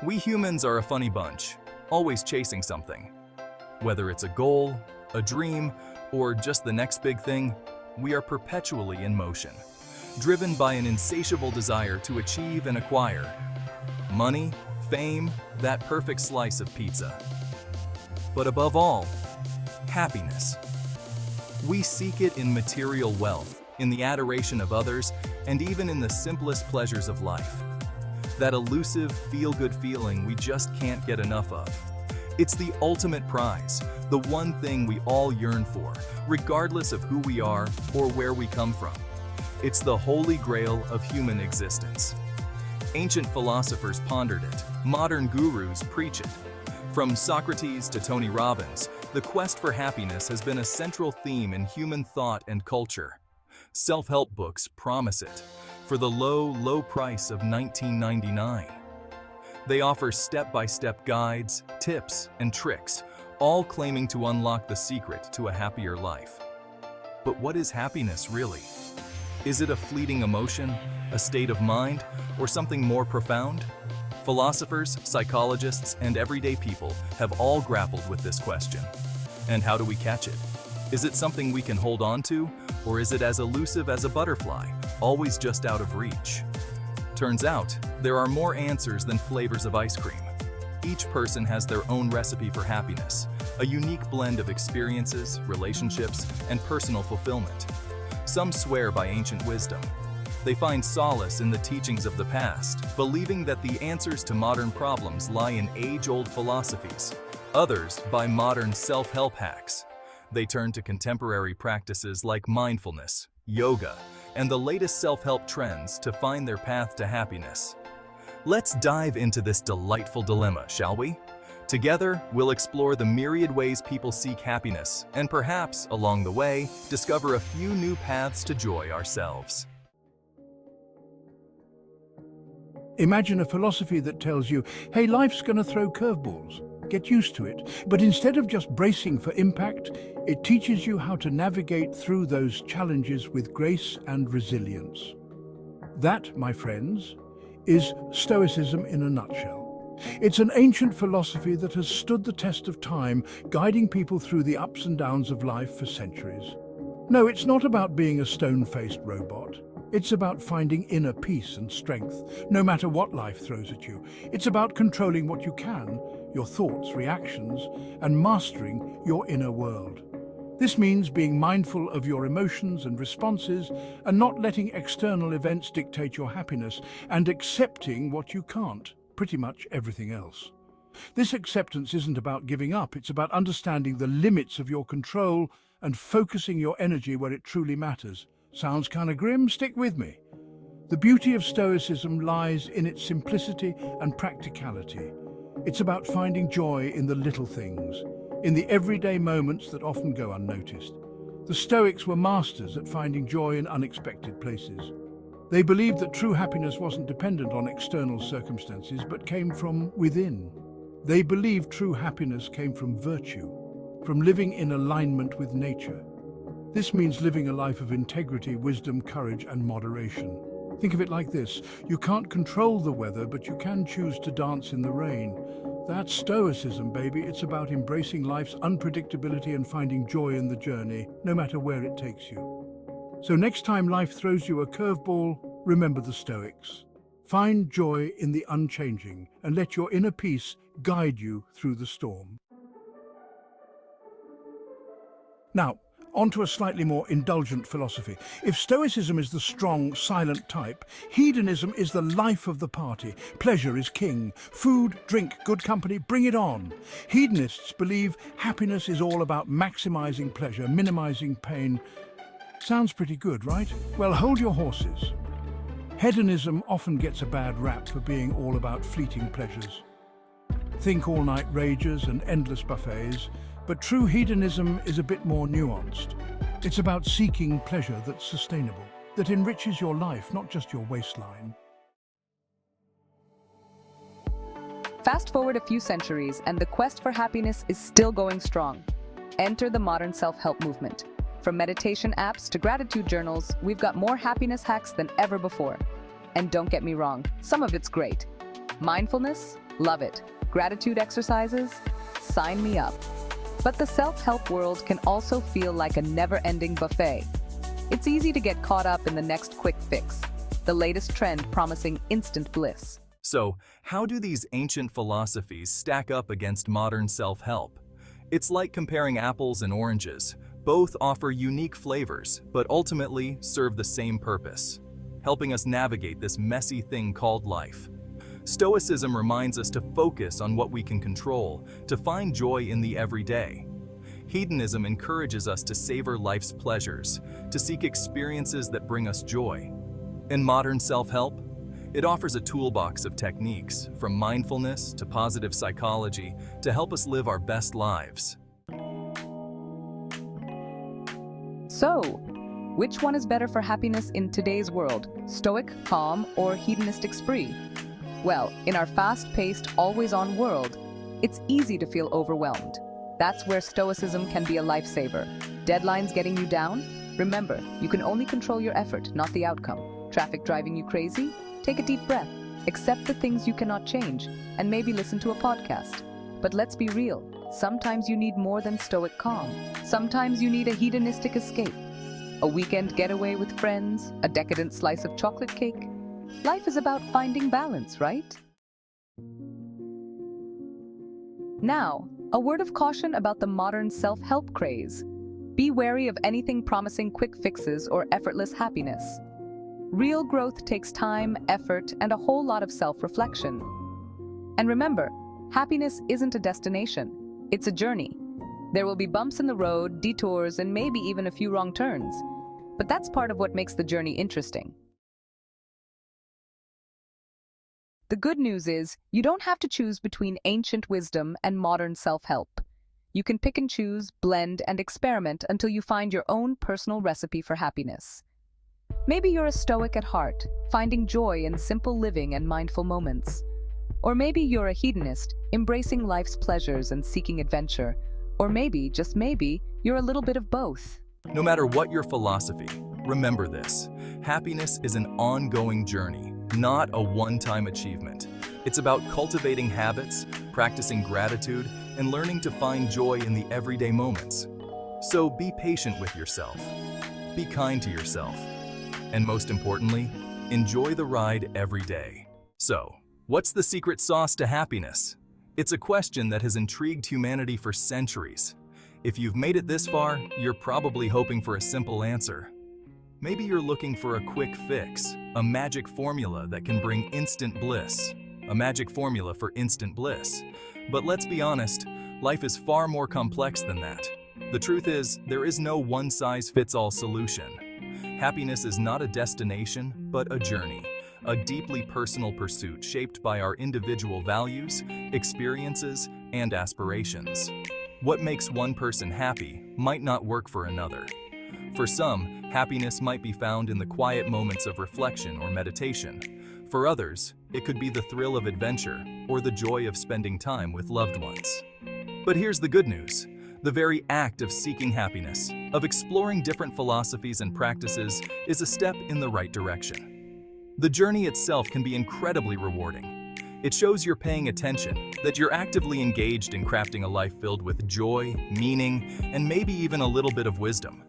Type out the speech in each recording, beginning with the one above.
We humans are a funny bunch, always chasing something. Whether it's a goal, a dream, or just the next big thing, we are perpetually in motion, driven by an insatiable desire to achieve and acquire money, fame, that perfect slice of pizza. But above all, happiness. We seek it in material wealth, in the adoration of others, and even in the simplest pleasures of life. That elusive, feel-good feeling we just can't get enough of. It's the ultimate prize, the one thing we all yearn for, regardless of who we are or where we come from. It's the holy grail of human existence. Ancient philosophers pondered it, modern gurus preach it. From Socrates to Tony Robbins, the quest for happiness has been a central theme in human thought and culture. Self-help books promise it, for the low price of $19.99. They offer step-by-step guides, tips, and tricks, all claiming to unlock the secret to a happier life. But what is happiness really? Is it a fleeting emotion, a state of mind, or something more profound? Philosophers, psychologists, and everyday people have all grappled with this question. And how do we catch it? Is it something we can hold on to, or is it as elusive as a butterfly, always just out of reach? Turns out, there are more answers than flavors of ice cream. Each person has their own recipe for happiness, a unique blend of experiences, relationships, and personal fulfillment. Some swear by ancient wisdom. They find solace in the teachings of the past, believing that the answers to modern problems lie in age-old philosophies. Others by modern self-help hacks. They turn to contemporary practices like mindfulness, yoga, and the latest self-help trends to find their path to happiness. Let's dive into this delightful dilemma, shall we? Together, we'll explore the myriad ways people seek happiness, and perhaps, along the way, discover a few new paths to joy ourselves. Imagine a philosophy that tells you, hey, life's gonna throw curveballs. Get used to it. But instead of just bracing for impact, it teaches you how to navigate through those challenges with grace and resilience. That, my friends, is Stoicism in a nutshell. It's an ancient philosophy that has stood the test of time, guiding people through the ups and downs of life for centuries. No, it's not about being a stone-faced robot. It's about finding inner peace and strength, no matter what life throws at you. It's about controlling what you can, your thoughts, reactions, and mastering your inner world. This means being mindful of your emotions and responses and not letting external events dictate your happiness and accepting what you can't, pretty much everything else. This acceptance isn't about giving up, it's about understanding the limits of your control and focusing your energy where it truly matters. Sounds kind of grim? Stick with me. The beauty of Stoicism lies in its simplicity and practicality. It's about finding joy in the little things, in the everyday moments that often go unnoticed. The Stoics were masters at finding joy in unexpected places. They believed that true happiness wasn't dependent on external circumstances, but came from within. They believed true happiness came from virtue, from living in alignment with nature. This means living a life of integrity, wisdom, courage, and moderation. Think of it like this: you can't control the weather, but you can choose to dance in the rain. That's Stoicism, baby. It's about embracing life's unpredictability and finding joy in the journey, no matter where it takes you. So next time life throws you a curveball, remember the Stoics. Find joy in the unchanging and let your inner peace guide you through the storm. Now, on to a slightly more indulgent philosophy. If Stoicism is the strong, silent type, hedonism is the life of the party. Pleasure is king. Food, drink, good company, bring it on. Hedonists believe happiness is all about maximizing pleasure, minimizing pain. Sounds pretty good, right? Well, hold your horses. Hedonism often gets a bad rap for being all about fleeting pleasures. Think all-night rages and endless buffets. But true hedonism is a bit more nuanced. It's about seeking pleasure that's sustainable, that enriches your life, not just your waistline. Fast forward a few centuries, and the quest for happiness is still going strong. Enter the modern self-help movement. From meditation apps to gratitude journals, we've got more happiness hacks than ever before. And don't get me wrong, some of it's great. Mindfulness? Love it. Gratitude exercises? Sign me up. But the self-help world can also feel like a never-ending buffet. It's easy to get caught up in the next quick fix, the latest trend promising instant bliss. So, how do these ancient philosophies stack up against modern self-help? It's like comparing apples and oranges. Both offer unique flavors, but ultimately serve the same purpose, helping us navigate this messy thing called life. Stoicism reminds us to focus on what we can control, to find joy in the everyday. Hedonism encourages us to savor life's pleasures, to seek experiences that bring us joy. In modern self-help, it offers a toolbox of techniques, from mindfulness to positive psychology, to help us live our best lives. So, which one is better for happiness in today's world? Stoic, calm, or hedonistic spree? Well, in our fast-paced, always-on world, it's easy to feel overwhelmed. That's where Stoicism can be a lifesaver. Deadlines getting you down? Remember, you can only control your effort, not the outcome. Traffic driving you crazy? Take a deep breath, accept the things you cannot change, and maybe listen to a podcast. But let's be real, sometimes you need more than stoic calm. Sometimes you need a hedonistic escape. A weekend getaway with friends, a decadent slice of chocolate cake. Life is about finding balance, right? Now, a word of caution about the modern self-help craze. Be wary of anything promising quick fixes or effortless happiness. Real growth takes time, effort, and a whole lot of self-reflection. And remember, happiness isn't a destination, it's a journey. There will be bumps in the road, detours, and maybe even a few wrong turns. But that's part of what makes the journey interesting. The good news is, you don't have to choose between ancient wisdom and modern self-help. You can pick and choose, blend, and experiment until you find your own personal recipe for happiness. Maybe you're a stoic at heart, finding joy in simple living and mindful moments. Or maybe you're a hedonist, embracing life's pleasures and seeking adventure. Or maybe, just maybe, you're a little bit of both. No matter what your philosophy, remember this: happiness is an ongoing journey, not a one-time achievement. It's about cultivating habits, practicing gratitude, and learning to find joy in the everyday moments. So be patient with yourself, be kind to yourself, and most importantly, enjoy the ride every day. So, what's the secret sauce to happiness? It's a question that has intrigued humanity for centuries. If you've made it this far, you're probably hoping for a simple answer. Maybe you're looking for a quick fix, a magic formula that can bring instant bliss. A magic formula for instant bliss. But let's be honest, life is far more complex than that. The truth is, there is no one-size-fits-all solution. Happiness is not a destination, but a journey, a deeply personal pursuit shaped by our individual values, experiences, and aspirations. What makes one person happy might not work for another. For some, happiness might be found in the quiet moments of reflection or meditation. For others, it could be the thrill of adventure or the joy of spending time with loved ones. But here's the good news. The very act of seeking happiness, of exploring different philosophies and practices, is a step in the right direction. The journey itself can be incredibly rewarding. It shows you're paying attention, that you're actively engaged in crafting a life filled with joy, meaning, and maybe even a little bit of wisdom.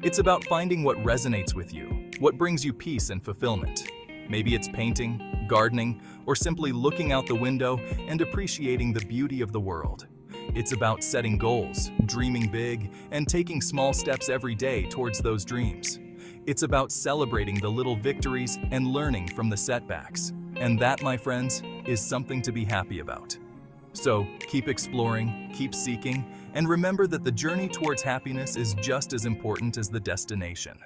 It's about finding what resonates with you, what brings you peace and fulfillment. Maybe it's painting, gardening, or simply looking out the window and appreciating the beauty of the world. It's about setting goals, dreaming big, and taking small steps every day towards those dreams. It's about celebrating the little victories and learning from the setbacks. And that, my friends, is something to be happy about. So, keep exploring, keep seeking, and remember that the journey towards happiness is just as important as the destination.